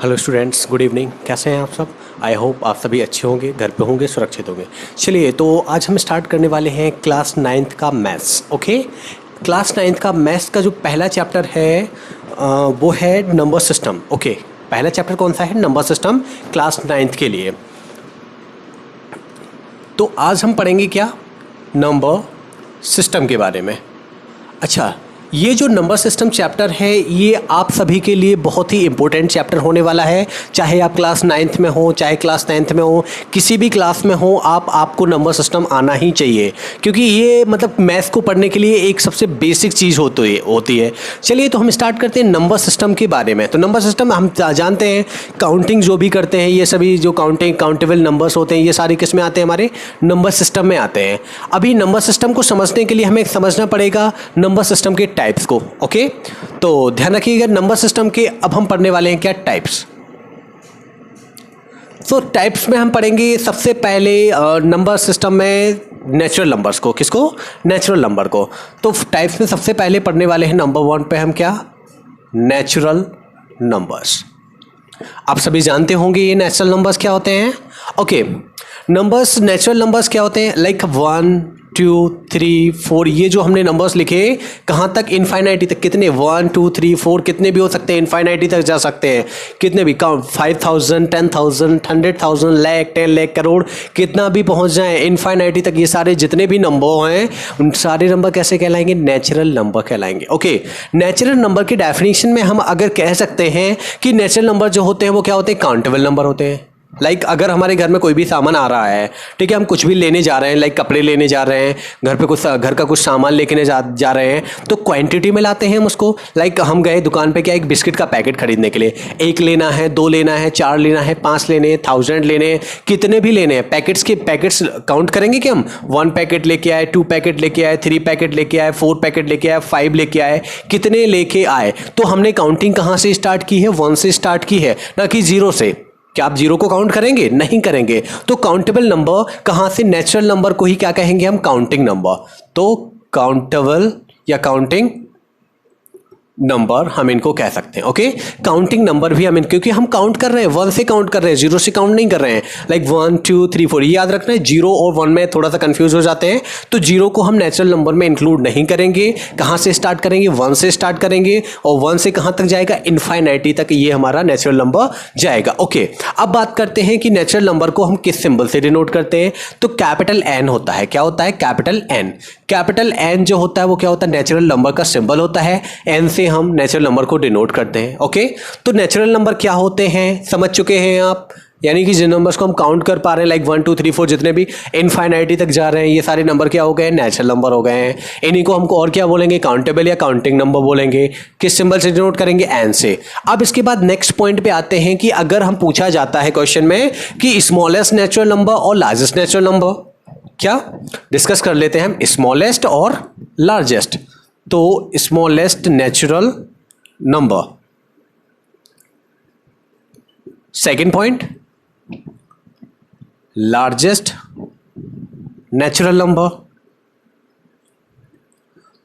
Hello students, good evening. कैसे हैं आप सब? आई होप आप सभी अच्छे होंगे, घर पे होंगे, सुरक्षित होंगे। चलिए, तो आज हम स्टार्ट करने वाले हैं क्लास नाइन्थ का मैथ्स। ओके, क्लास नाइन्थ का मैथ्स का जो पहला चैप्टर है वो है नंबर सिस्टम। ओके, पहला चैप्टर कौन सा है? नंबर सिस्टम, क्लास नाइन्थ के लिए। तो आज हम पढ़ेंगे क्या? नंबर सिस्टम के बारे में। अच्छा, ये जो नंबर सिस्टम चैप्टर है ये आप सभी के लिए बहुत ही इम्पोर्टेंट चैप्टर होने वाला है। चाहे आप क्लास नाइन्थ में हो, चाहे क्लास टेंथ में हो, किसी भी क्लास में हो, आपको नंबर सिस्टम आना ही चाहिए, क्योंकि ये मतलब मैथ्स को पढ़ने के लिए एक सबसे बेसिक चीज़ होती है। चलिए, तो हम स्टार्ट करते हैं नंबर सिस्टम के बारे में। तो नंबर सिस्टम हम जानते हैं, काउंटिंग जो भी करते हैं, ये सभी जो काउंटेबल नंबर्स होते हैं, ये सारे किस में आते हैं? हमारे नंबर सिस्टम में आते हैं। अभी नंबर सिस्टम को समझने के लिए हमें समझना पड़ेगा नंबर सिस्टम के टाइप्स को। ओके, तो ध्यान रखिएगा, नंबर सिस्टम के अब हम पढ़ने वाले हैं क्या? टाइप्स। तो टाइप्स में हम पढ़ेंगे सबसे पहले नंबर सिस्टम में नेचुरल नंबर्स को। किसको? नेचुरल नंबर को। तो टाइप्स में सबसे पहले पढ़ने वाले हैं नंबर 1 पे हम क्या? Natural numbers. आप सभी जानते होंगे ये नेचुरल नंबर्स क्या होते हैं। ओके, नंबर्स, नेचुरल नंबर्स क्या होते हैं? लाइक 1 2 3 4, ये जो हमने नंबर्स लिखे, कहाँ तक? इनफाइनाइटी तक। कितने? 1 2 3 4, कितने भी हो सकते हैं, इनफाइनाइटी तक जा सकते हैं। कितने भी, काउंट 5000 10,000 100,000 लाख 10 लाख करोड़, कितना भी पहुँच जाए इनफाइनाइटी तक। ये सारे जितने भी नंबर हैं उन सारे नंबर कैसे कहलाएंगे? नेचुरल नंबर कहलाएंगे। ओके, नेचुरल नंबर की डेफिनेशन में हम अगर कह सकते हैं कि नेचुरल नंबर जो होते हैं वो क्या होते हैं? काउंटेबल नंबर होते हैं। लाइक अगर हमारे घर में कोई भी सामान आ रहा है, ठीक है, हम कुछ भी लेने जा रहे हैं, लाइक कपड़े लेने जा रहे हैं, घर का कुछ सामान लेके जा रहे हैं, तो क्वांटिटी में लाते हैं हम उसको। लाइक हम गए दुकान पे क्या, एक बिस्किट का पैकेट खरीदने के लिए, 1 लेना है, 2 लेना है, 4 लेना है, 5 लेने हैं, 1000 लेने हैं, कितने भी लेने हैं, पैकेट्स काउंट करेंगे कि हम 1 पैकेट लेके आए, 2 पैकेट लेके आए, 3 पैकेट लेके आए, 4 पैकेट लेके आए, 5 लेके आए, कितने लेके आए। तो हमने काउंटिंग कहाँ से स्टार्ट की है? 1 से स्टार्ट की है, ना कि 0 से। क्या आप 0 को काउंट करेंगे? नहीं करेंगे। तो काउंटेबल नंबर कहाँ से? नेचुरल नंबर को ही क्या कहेंगे हम? Counting number. तो काउंटेबल या काउंटिंग नंबर हम इनको कह सकते हैं। ओके, काउंटिंग नंबर भी हम क्योंकि हम काउंट कर रहे हैं, 1 से काउंट कर रहे हैं, 0 से काउंट नहीं कर रहे हैं। लाइक 1 2 3 4, ये याद रखना है। 0 और 1 में थोड़ा सा कंफ्यूज हो जाते हैं, तो 0 को हम नेचुरल नंबर में इंक्लूड नहीं करेंगे। कहाँ से स्टार्ट करेंगे? 1 से स्टार्ट करेंगे, और 1 से कहाँ तक जाएगा? इनफाइनाइटी तक ये हमारा नेचुरल नंबर जाएगा। ओके, अब बात करते हैं कि नेचुरल नंबर को हम किस सिंबल से डिनोट करते हैं। तो कैपिटल एन होता है। क्या होता है? Capital N. कैपिटल एन जो होता है वो क्या होता है? नेचुरल नंबर का सिंबल होता है। एन से हम नेचुरल नंबर को डिनोट करते हैं। ओके, तो नेचुरल नंबर क्या होते हैं समझ चुके हैं आप। यानी कि जिन नंबर्स को हम काउंट कर पा रहे हैं, लाइक 1 2 3 4, जितने भी इनफाइनाइटी तक जा रहे हैं, ये सारे नंबर क्या हो गए? नेचुरल नंबर हो गए हैं। इन्हीं को हमको और क्या बोलेंगे? काउंटेबल या काउंटिंग नंबर बोलेंगे। किस सिंबल से डिनोट करेंगे? एन से। अब इसके बाद नेक्स्ट पॉइंट पे आते हैं कि अगर हम पूछा जाता है क्वेश्चन में कि स्मॉलेस्ट नेचुरल नंबर और लार्जेस्ट नेचुरल नंबर, क्या डिस्कस कर लेते हैं हम स्मॉलेस्ट और लार्जेस्ट। तो smallest natural number. Second point, largest natural number.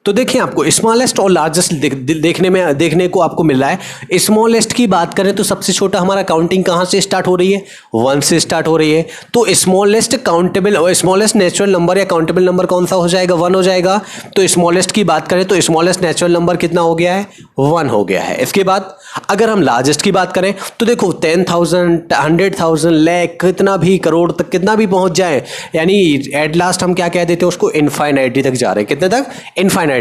तो देखिए, आपको स्मॉलेस्ट और लार्जेस्ट देखने को आपको मिल रहा है। स्मॉलेस्ट की बात करें तो सबसे छोटा हमारा काउंटिंग कहाँ से स्टार्ट हो रही है? 1 से स्टार्ट हो रही है। तो स्मॉलेस्ट काउंटेबल और स्मॉलेस्ट नेचुरल नंबर या काउंटेबल नंबर कौन सा हो जाएगा? 1 हो जाएगा। तो स्मॉलेस्ट की बात करें तो स्मॉलेस्ट नेचुरल नंबर कितना हो गया है? 1 हो गया है। इसके बाद अगर हम लार्जेस्ट की बात करें तो देखो 10,000 100,000 लाख, कितना भी करोड़ तक कितना भी पहुंच जाए, यानी एट लास्ट हम क्या कह देते हैं उसको? इनफाइनाइटी तक जा रहे हैं। कितने तक? इनफाइनाइटी।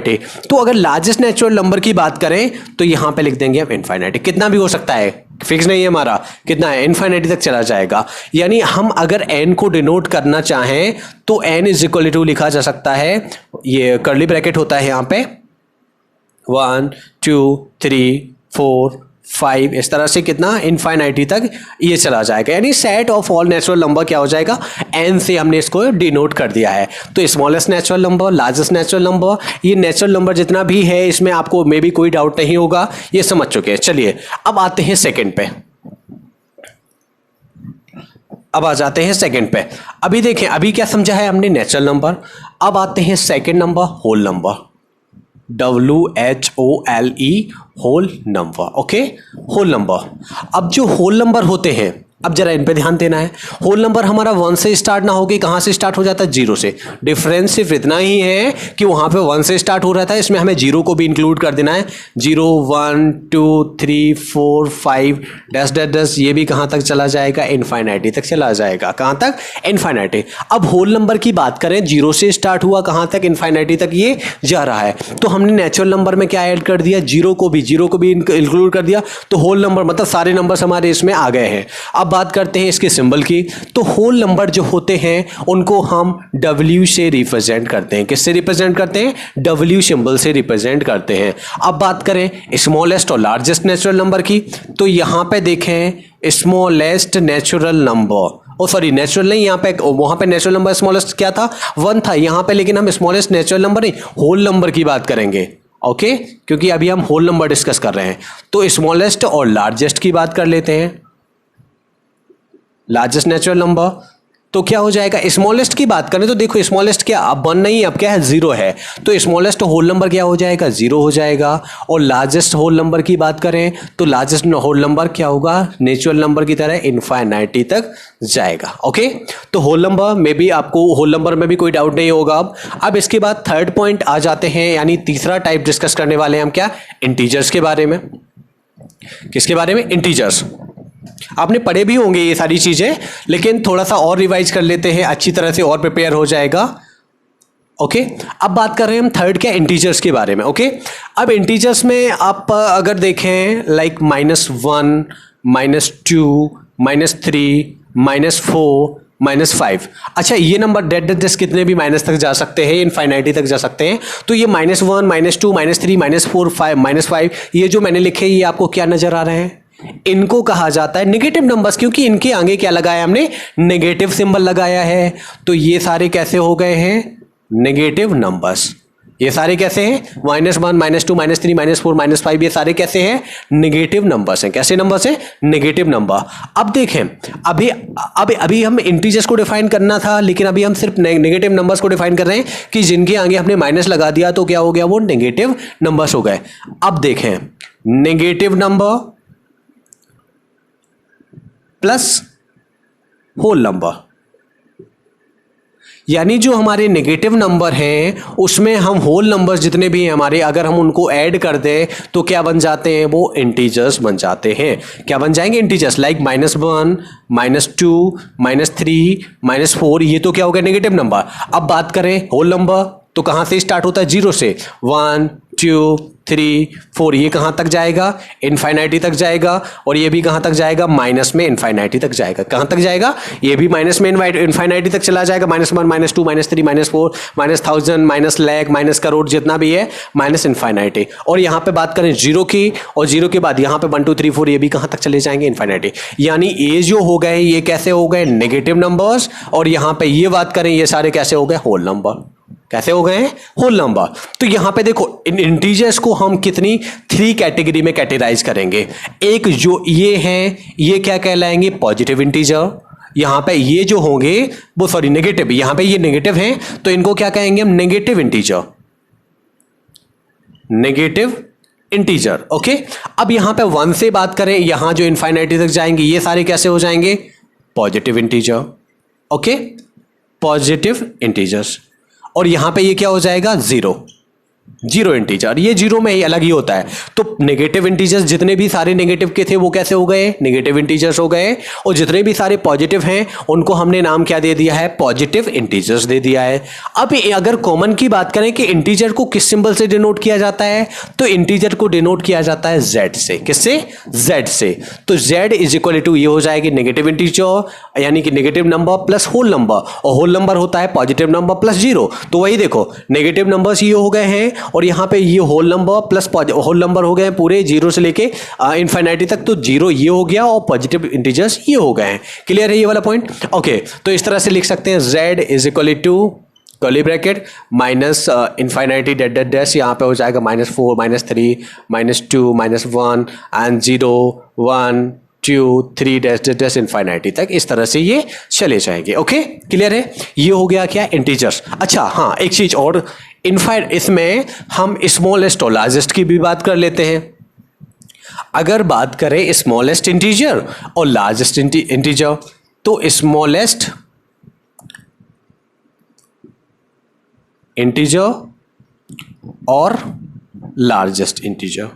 तो अगर लार्जेस्ट नेचुरल नंबर की बात करें तो यहां पे लिख देंगे हम इनफाइनाइटी। कितना भी हो सकता है, फिक्स नहीं है हमारा, कितना है? इनफाइनाइटी तक चला जाएगा। यानी हम अगर n को डिनोट करना चाहें तो n इज इक्वल टू लिखा जा सकता है, ये कर्ली ब्रैकेट होता है यहां पे, 1 2 3 4 5, इस तरह से कितना? इनफाइनाइटी तक ये चला जाएगा। यानी set of all natural number क्या हो जाएगा? एन से हमने इसको डिनोट कर दिया है। तो smallest natural number, largest natural number, ये नेचुरल नंबर जितना भी है इसमें आपको मे बी कोई डाउट नहीं होगा, ये समझ चुके हैं। चलिए, अब आते हैं सेकंड पे। अब आ जाते हैं सेकंड पे। अभी देखें, अभी क्या समझा है हमने? Natural number. अब आते हैं second number, whole number. WHOLE, whole number. Okay, whole number. अब जो होल नंबर होते हैं, अब जरा इन पे ध्यान देना है। होल नंबर हमारा 1 से स्टार्ट ना होके कहाँ से स्टार्ट हो जाता है? 0 से। डिफरेंस सिर्फ इतना ही है कि वहाँ पे 1 से स्टार्ट हो रहा था, इसमें हमें 0 को भी इंक्लूड कर देना है। 0 1 2 3 4 5 डैश डैश डैश, ये भी कहाँ तक चला जाएगा? इनफाइनाइटी तक चला जाएगा। कहाँ तक? इनफाइनाइटी। अब होल नंबर की बात करें, 0 से स्टार्ट हुआ, कहाँ तक? इनफाइनाइटी तक ये जा रहा है। तो हमने नेचुरल नंबर में क्या ऐड कर दिया? 0 को भी इंक्लूड कर दिया। तो होल नंबर मतलब सारे नंबर्स हमारे इसमें आ गए हैं। अब बात करते हैं इसके सिंबल की। तो होल नंबर जो होते हैं उनको हम W से रिप्रेजेंट करते हैं। किससे रिप्रेजेंट करते हैं? W सिंबल से रिप्रेजेंट करते हैं। अब बात करें स्मॉलेस्ट और लार्जेस्ट नेचुरल नंबर की, तो यहां पे देखें smallest natural number, sorry natural नहीं, यहाँ पे वहां पे नेचुरल नंबर स्मॉलेस्ट क्या था? 1 था। यहां पे लेकिन हम स्मॉलेस्ट नेचुरल नंबर नहीं, होल नंबर की बात करेंगे। ओके, क्योंकि अभी हम होल नंबर डिस्कस कर रहे हैं। तो स्मॉलेस्ट और लार्जेस्ट की बात कर लेते हैं। लार्जेस्ट नेचुरल नंबर तो क्या हो जाएगा? स्मॉलेस्ट की बात करें तो देखो स्मॉलेस्ट क्या, अब 1 नहीं, अब क्या है? 0 है। तो स्मॉलेस्ट होल नंबर क्या हो जाएगा? 0 हो जाएगा। और लार्जेस्ट होल नंबर की बात करें तो लार्जेस्ट होल नंबर क्या होगा? नेचुरल नंबर की तरह इनफाइनाइटी तक जाएगा। ओके, तो होल नंबर में भी आपको, होल नंबर में भी कोई डाउट नहीं होगा। अब इसके बाद थर्ड पॉइंट आ जाते हैं, यानी तीसरा टाइप डिस्कस करने वाले हैं हम क्या? इंटीजर्स के बारे में। किसके बारे में? इंटीजर्स। आपने पढ़े भी होंगे ये सारी चीजें, लेकिन थोड़ा सा और रिवाइज कर लेते हैं, अच्छी तरह से और प्रिपेयर हो जाएगा। ओके, अब बात कर रहे हैं हम थर्ड क्या? इंटीजर्स के बारे में। ओके, अब इंटीजर्स में आप अगर देखें लाइक -1, -2, -3, -4, -5। अच्छा, ये नंबर डेड कितने भी माइनस तक जा सकते हैं, इनफाइनाइटी तक जा सकते हैं। तो ये -1, -2, -3, -4, -5 ये जो मैंने लिखे, ये आपको क्या नजर आ रहे हैं? इनको कहा जाता है नेगेटिव नंबर्स, क्योंकि इनके आगे क्या लगाया हमने? नेगेटिव सिंबल लगाया है। तो ये सारे कैसे हो गए हैं? Negative numbers. ये सारे कैसे हैं? -1, -2, -3, -4, -5 ये सारे कैसे हैं? नेगेटिव नंबर्स हैं। कैसे नंबर्स हैं? Negative number. अब देखें, अभी हम इंटीजर्स को डिफाइन करना था, लेकिन अभी हम सिर्फ नेगेटिव नंबर्स को डिफाइन कर रहे हैं कि जिनके आगे हमने माइनस लगा दिया तो क्या हो गया? वो नेगेटिव नंबर्स हो गए। अब देखें, negative number plus whole number, यानी जो हमारे नेगेटिव नंबर हैं उसमें हम होल नंबर्स जितने भी हैं हमारे, अगर हम उनको ऐड कर दें तो क्या बन जाते हैं? वो इंटीजर्स बन जाते हैं। क्या बन जाएंगे? इंटीजर्स। लाइक -1, -2, -3, -4 ये तो क्या हो गया? Negative number. अब बात करें होल नंबर, तो कहां से स्टार्ट होता है? 0 से। 1 2 3 4 ये कहां तक जाएगा? इनफाइनाइटी तक जाएगा। और ये भी कहां तक जाएगा? माइनस में इनफाइनाइटी तक जाएगा। कहां तक जाएगा? ये भी माइनस में इनफाइनाइटी तक चला जाएगा। -1, -2, -3, -4, -1000, -लाख, -करोड़ जितना भी है, माइनस इनफाइनाइटी। और यहां पे बात करें 0 की, और 0 के बाद यहां पे 1 2 3 4 ये भी कहां तक चले जाएंगे? इनफाइनाइटी। यानी ये जो हो गए ये कैसे हो गए? Negative numbers. और यहां पे ये बात करें ये सारे कैसे हो गए? Whole number. कैसे हो गए हैं? Whole number. तो यहां पे देखो इन इंटीजर्स को हम कितनी 3 कैटेगरी में कैटेगराइज करेंगे। एक जो ये हैं, ये क्या कहलाएंगे? Positive integer. यहां पे ये जो होंगे वो, सॉरी नेगेटिव, यहां पे ये नेगेटिव हैं तो इनको क्या कहेंगे हम? Negative integer. Negative integer. Okay, अब यहां पे 1 से बात करें, यहां जो इनफाइनाइटी तक जाएंगे ये सारे कैसे हो जाएंगे? Positive integer. Okay, positive integers. और यहां पे ये क्या हो जाएगा? 0 इंटीजर। ये 0 में ही अलग ही होता है। तो नेगेटिव इंटीजर्स जितने भी सारे नेगेटिव के थे वो कैसे हो गए? नेगेटिव इंटीजर्स हो गए। और जितने भी सारे पॉजिटिव हैं उनको हमने नाम क्या दे दिया है? पॉजिटिव इंटीजर्स दे दिया है। अब अगर कॉमन की बात करें कि इंटीजर को किस सिंबल से डिनोट किया जाता है, तो इंटीजर को डिनोट किया जाता है Z से। किससे? Z से। तो Z इज इक्वल टू ये हो जाएगी नेगेटिव इंटीजर, यानी कि negative number plus whole number. और होल नंबर होता है पॉजिटिव नंबर प्लस 0। तो वही देखो नेगेटिव नंबर्स ये हो गए हैं, और यहां पे ये whole number plus whole number हो गए हैं पूरे 0 से लेके इनफाइनाइटी तक। तो 0 ये हो गया और पॉजिटिव इंटीजर्स ये हो गए हैं। क्लियर है ये वाला पॉइंट? ओके, तो इस तरह से लिख सकते हैं Z is equal to curly bracket minus infinity dot dot dash, यहाँ पे हो जाएगा -4, -3, -2, -1 and 0 1 2 3 dash dash dash infinity तक। इस तरह से ये चले जाएंगे। ओके, क्लियर है? ये हो गया क्या? इंटीजर्स। अच्छा हाँ, एक चीज और, इनफाइनाइट इसमें हम स्मॉलेस्ट और लार्जेस्ट की भी बात कर लेते हैं। अगर बात करें स्मॉलेस्ट इंटीजर और लार्जेस्ट इंटीजर, तो स्मॉलेस्ट इंटीजर और लार्जेस्ट इंटीजर,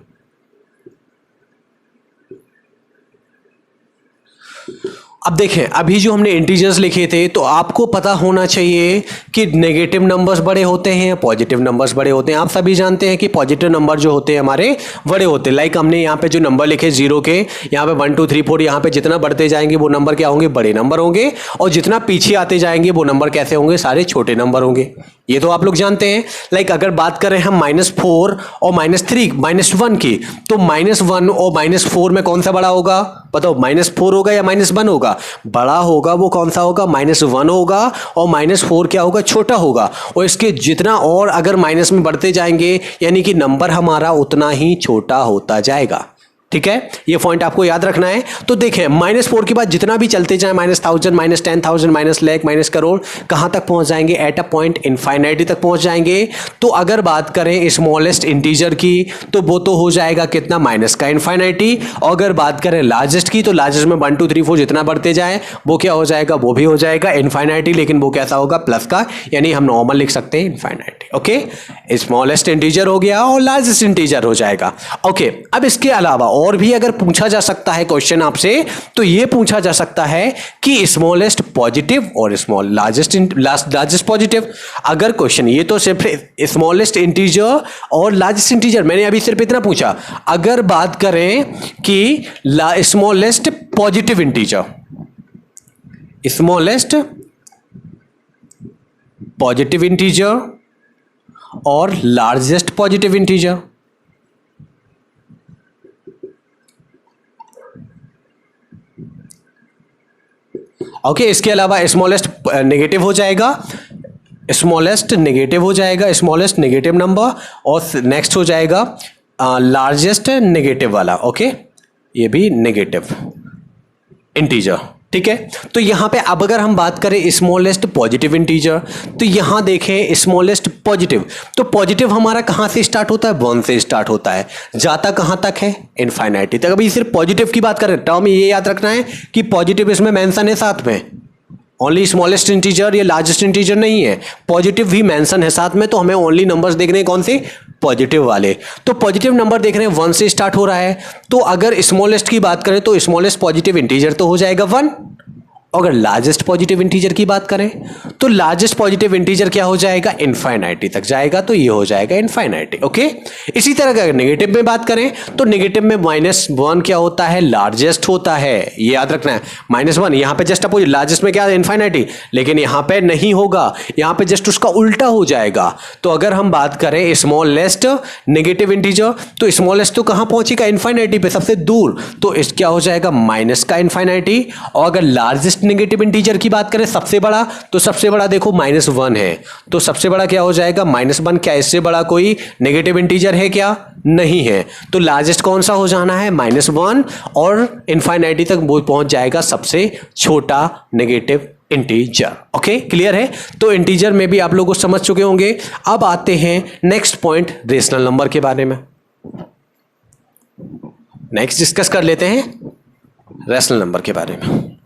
अब देखें अभी जो हमने इंटीजर्स लिखे थे तो आपको पता होना चाहिए कि नेगेटिव नंबर्स बड़े होते हैं, पॉजिटिव नंबर्स बड़े होते हैं। आप सभी जानते हैं कि पॉजिटिव नंबर जो होते हैं हमारे बड़े होते हैं। लाइक हमने यहाँ पे जो नंबर लिखे जीरो के, यहाँ पे 1 2 3 4, यहाँ पे जितना बढ़ते जाएंगे वो नंबर क्या होंगे, बड़े नंबर होंगे, और जितना पीछे आते जाएंगे वो नंबर कैसे होंगे, सारे छोटे नंबर होंगे। ये तो आप लोग जानते हैं। लाइक अगर बात करें हम -4 और -3 -1 की, तो -1 और -4 में कौन सा बड़ा होगा, बताओ, -4 होगा या -1 होगा? बड़ा होगा वो कौन सा होगा, -1 होगा, और -4 क्या होगा, छोटा होगा। और इसके जितना और अगर माइनस में बढ़ते जाएंगे यानी कि नंबर हमारा उतना ही छोटा होता जाएगा। ठीक है, ये पॉइंट आपको याद रखना है। तो देखें -4 के बाद जितना भी चलते जाए, -1000 -10,000 -लाख -करोड़, कहां तक पहुंच जाएंगे, एट अ पॉइंट इनफाइनाइटी तक पहुंच जाएंगे। तो अगर बात करें स्मॉलेस्ट इंटीजर की तो वो तो हो जाएगा कितना, माइनस का इनफाइनाइटी। और अगर बात करें लार्जेस्ट की तो लार्जेस्ट में 1 2 3 4 जितना बढ़ते जाए वो क्या हो जाएगा, वो भी हो जाएगा इनफाइनाइटी, लेकिन वो कैसा होगा, प्लस का, यानी हम नॉर्मल लिख सकते हैं इनफाइनाइटी। ओके, स्मॉलेस्ट इंटीजर हो गया और लार्जेस्ट इंटीजर हो जाएगा। ओके, अब इसके अलावा और भी अगर पूछा जा सकता है क्वेश्चन आपसे, तो यह पूछा जा सकता है कि स्मॉलेस्ट पॉजिटिव और लार्जेस्ट पॉजिटिव। अगर क्वेश्चन, ये तो सिर्फ स्मॉलेस्ट इंटीजर और लार्जेस्ट इंटीजर, मैंने अभी सिर्फ इतना पूछा। अगर बात करें कि smallest positive integer, smallest positive integer और लार्जेस्ट पॉजिटिव इंटीजर, ओके, इसके अलावा स्मॉलेस्ट नेगेटिव हो जाएगा, स्मॉलेस्ट नेगेटिव हो जाएगा, स्मॉलेस्ट नेगेटिव नंबर, और नेक्स्ट हो जाएगा लार्जेस्ट नेगेटिव वाला। ओके, ये भी नेगेटिव इंटीजर। ठीक है, तो यहां पे अब अगर हम बात करें स्मॉलेस्ट पॉजिटिव इंटीजर, तो यहां देखें स्मॉलेस्ट पॉजिटिव, तो पॉजिटिव हमारा कहां से स्टार्ट होता है, 1 से स्टार्ट होता है, जाता कहां तक है, इनफाइनाइटी तक। अभी सिर्फ पॉजिटिव की बात करें, टर्म ये याद रखना है कि पॉजिटिव इसमें मेंशन है साथ में, ओनली स्मॉलेस्ट इंटीजर या लार्जेस्ट इंटीजर नहीं है, पॉजिटिव भी मेंशन है साथ में। तो हमें ओनली नंबर्स देखने हैं कौन से, पॉजिटिव वाले। तो पॉजिटिव नंबर देख रहे हैं 1 से स्टार्ट हो रहा है, तो अगर स्मॉलेस्ट की बात करें तो स्मॉलेस्ट पॉजिटिव इंटीजर तो हो जाएगा 1। अगर लार्जेस्ट पॉजिटिव इंटीजर की बात करें तो लार्जेस्ट पॉजिटिव इंटीजर क्या हो जाएगा, इनफाइनाइटी तक जाएगा, तो ये हो जाएगा इनफाइनाइटी। ओके, इसी तरह अगर नेगेटिव में बात करें तो नेगेटिव में -1 क्या होता है, लार्जेस्ट होता है, ये याद रखना है। -1 यहां पे जस्ट अपोजिट, लार्जेस्ट में क्या है, इनफाइनाइटी, लेकिन यहां पे नहीं होगा, यहां पे जस्ट उसका उल्टा हो जाएगा। तो अगर हम बात करें स्मॉलेस्ट नेगेटिव इंटीजर, तो स्मॉलेस्ट तो कहां पहुंचेगा, इनफाइनाइटी पे, सबसे दूर, तो इस क्या हो जाएगा, माइनस का इनफाइनाइटी। और अगर लार्जेस्ट नेगेटिव इंटीजर की बात करें सबसे बड़ा, तो सबसे बड़ा देखो -1 है, तो सबसे बड़ा क्या हो जाएगा, -1। क्या इससे बड़ा कोई नेगेटिव इंटीजर है क्या, नहीं है। तो लार्जेस्ट कौन सा हो जाना है, -1, और इनफाइनाइटी तक वो पहुंच जाएगा सबसे छोटा नेगेटिव इंटीजर। ओके, क्लियर है। तो इंटीजर में भी आप लोग समझ चुके होंगे। अब आते हैं नेक्स्ट पॉइंट, रेशनल नंबर के बारे में। नेक्स्ट डिस्कस कर लेते हैं रेशनल नंबर के बारे में,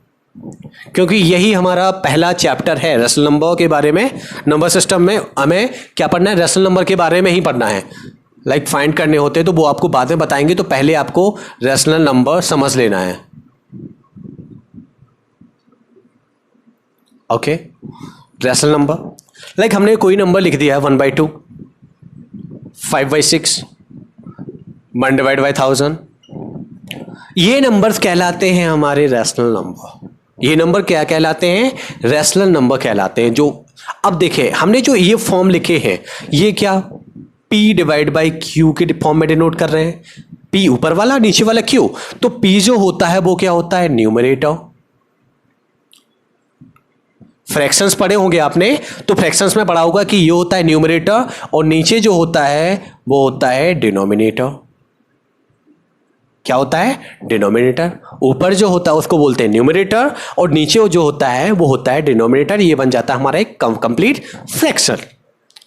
क्योंकि यही हमारा पहला चैप्टर है रेशनल नंबर के बारे में। नंबर सिस्टम में हमें क्या पढ़ना है, रेशनल नंबर के बारे में ही पढ़ना है। लाइक फाइंड करने होते हैं तो वो आपको बाद में बताएंगे, तो पहले आपको रेशनल नंबर समझ लेना है। ओके, रेशनल नंबर, लाइक हमने कोई नंबर लिख दिया है 1/2, 5/6, 1/1000, ये नंबर्स कहलाते हैं हमारे रेशनल नंबर। ये नंबर क्या कहलाते हैं, रेशनल नंबर कहलाते हैं। जो अब देखें हमने जो ये फॉर्म लिखे हैं, ये क्या P/Q के फॉर्म में डिनोट कर रहे हैं। P ऊपर वाला, नीचे वाला Q, तो P जो होता है वो क्या होता है, न्यूमरेटर। फ्रैक्शंस पढ़े होंगे आपने, तो फ्रैक्शंस में पढ़ा होगा कि ये होता है न्यूमरेटर, और नीचे जो होता है वो होता है डिनोमिनेटर। क्या होता है, डिनोमिनेटर। ऊपर जो होता है उसको बोलते हैं न्यूमरेटर, और नीचे जो होता है वो होता है डिनोमिनेटर। ये बन जाता है हमारा एक कंप्लीट फ्रैक्शन।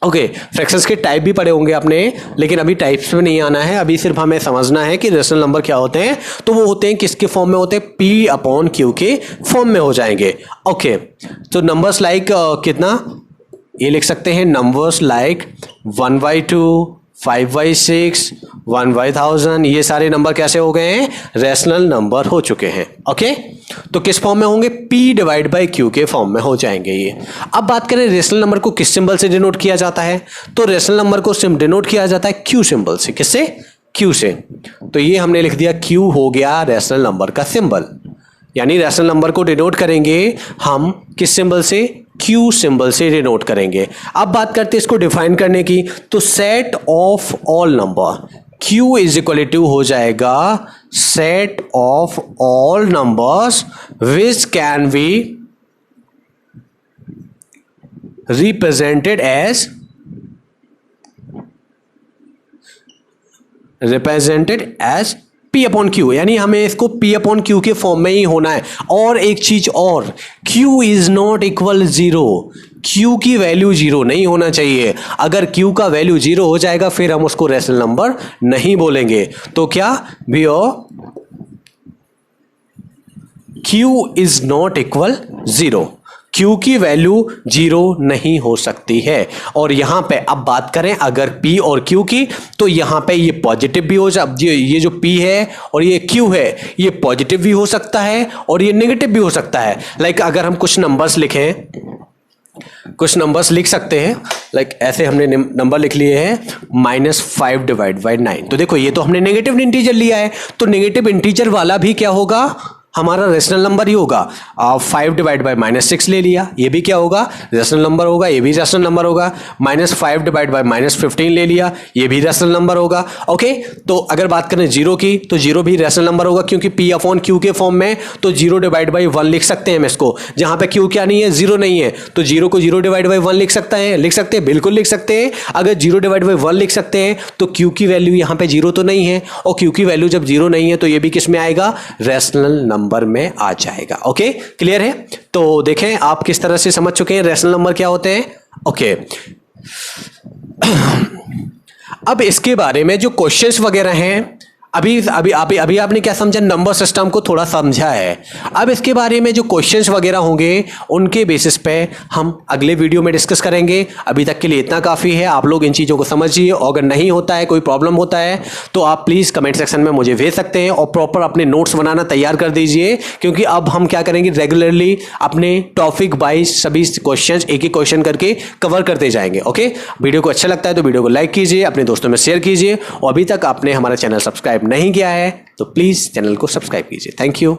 ओके, फ्रैक्शंस के टाइप भी पढ़े होंगे आपने, लेकिन अभी टाइप्स में नहीं आना है, अभी सिर्फ हमें समझना है कि रेशनल नंबर क्या होते हैं। तो वो होते हैं किसके फॉर्म में होते हैं, P अपॉन Q के फॉर्म में हो जाएंगे। ओके, तो नंबर्स लाइक कितना, ये लिख सकते हैं नंबर्स लाइक 1/2, 5/6, 1/1000, ये सारे नंबर कैसे हो गए हैं, रेशनल नंबर हो चुके हैं। ओके, तो किस फॉर्म में होंगे, P डिवाइड बाई Q के फॉर्म में हो जाएंगे ये। अब बात करें रेशनल नंबर को किस सिंबल से डिनोट किया जाता है, तो रेशनल नंबर को डिनोट किया जाता है Q सिंबल से। किससे, Q से। तो ये हमने लिख दिया, Q हो गया रेशनल नंबर का सिंबल, यानी रेशनल नंबर को डिनोट करेंगे हम किस सिंबल से, Q सिंबल से डिनोट करेंगे। अब बात करते हैं इसको डिफाइन करने की, तो set of all number, Q is equal to हो जाएगा set of all numbers which can be represented as P upon Q, यानी हमें इसको P अपॉन Q के फॉर्म में ही होना है। और एक चीज और, Q is not equal 0, Q की वैल्यू 0 नहीं होना चाहिए। अगर Q का वैल्यू 0 हो जाएगा फिर हम उसको रेशनल नंबर नहीं बोलेंगे। तो क्या भैया, Q is not equal 0, Q की वैल्यू 0 नहीं हो सकती है। और यहां पे अब बात करें अगर P और Q की, तो यहां पे ये पॉजिटिव भी हो जाए, ये जो P है और ये Q है, ये पॉजिटिव भी हो सकता है और ये नेगेटिव भी हो सकता है। लाइक अगर हम कुछ नंबर्स लिखें, कुछ नंबर्स लिख सकते हैं, लाइक ऐसे हमने नंबर लिख लिए हैं -5 डिवाइड बाई 9, तो देखो ये तो हमने नेगेटिव इंटीजर लिया है, तो नेगेटिव इंटीजर वाला भी क्या होगा, हमारा रेशनल नंबर ही होगा। 5 डिवाइड बाई -6 ले लिया, ये भी क्या होगा, रेशनल नंबर होगा, ये भी रेशनल नंबर होगा। -5 डिवाइड बाई -15 ले लिया, ये भी रेशनल नंबर होगा। ओके, तो अगर बात करें 0 की, तो 0 भी रेशनल नंबर होगा क्योंकि P अपॉन Q के फॉर्म में, तो 0 डिवाइड बाई 1 लिख सकते हैं हम इसको, जहां पे Q क्या नहीं है, 0 नहीं है, तो 0 को 0 डिवाइड बाई 1 लिख सकते हैं, बिल्कुल लिख सकते हैं। अगर 0 डिवाइड बाई 1 लिख सकते हैं तो Q की वैल्यू यहां पे 0 तो नहीं है, और Q की वैल्यू जब 0 नहीं है तो ये भी किस में आएगा, रेशनल नंबर में आ जाएगा। ओके, क्लियर है। तो देखें आप किस तरह से समझ चुके हैं रेशनल नंबर क्या होते हैं। ओके, अब इसके बारे में जो क्वेश्चंस वगैरह हैं, अभी आपने क्या समझा, नंबर सिस्टम को थोड़ा समझा है। अब इसके बारे में जो क्वेश्चंस वगैरह होंगे उनके बेसिस पे हम अगले वीडियो में डिस्कस करेंगे। अभी तक के लिए इतना काफ़ी है, आप लोग इन चीज़ों को समझिए, और अगर नहीं होता है, कोई प्रॉब्लम होता है तो आप प्लीज़ कमेंट सेक्शन में मुझे भेज सकते हैं, और प्रॉपर अपने नोट्स बनाना तैयार कर दीजिए, क्योंकि अब हम क्या करेंगे, रेगुलरली अपने टॉपिक वाइज सभी क्वेश्चन एक एक क्वेश्चन करके कवर करते जाएंगे। ओके, वीडियो को अच्छा लगता है तो वीडियो को लाइक कीजिए, अपने दोस्तों में शेयर कीजिए, और अभी तक आपने हमारा चैनल सब्सक्राइब नहीं किया है तो प्लीज़ चैनल को सब्सक्राइब कीजिए। Thank you.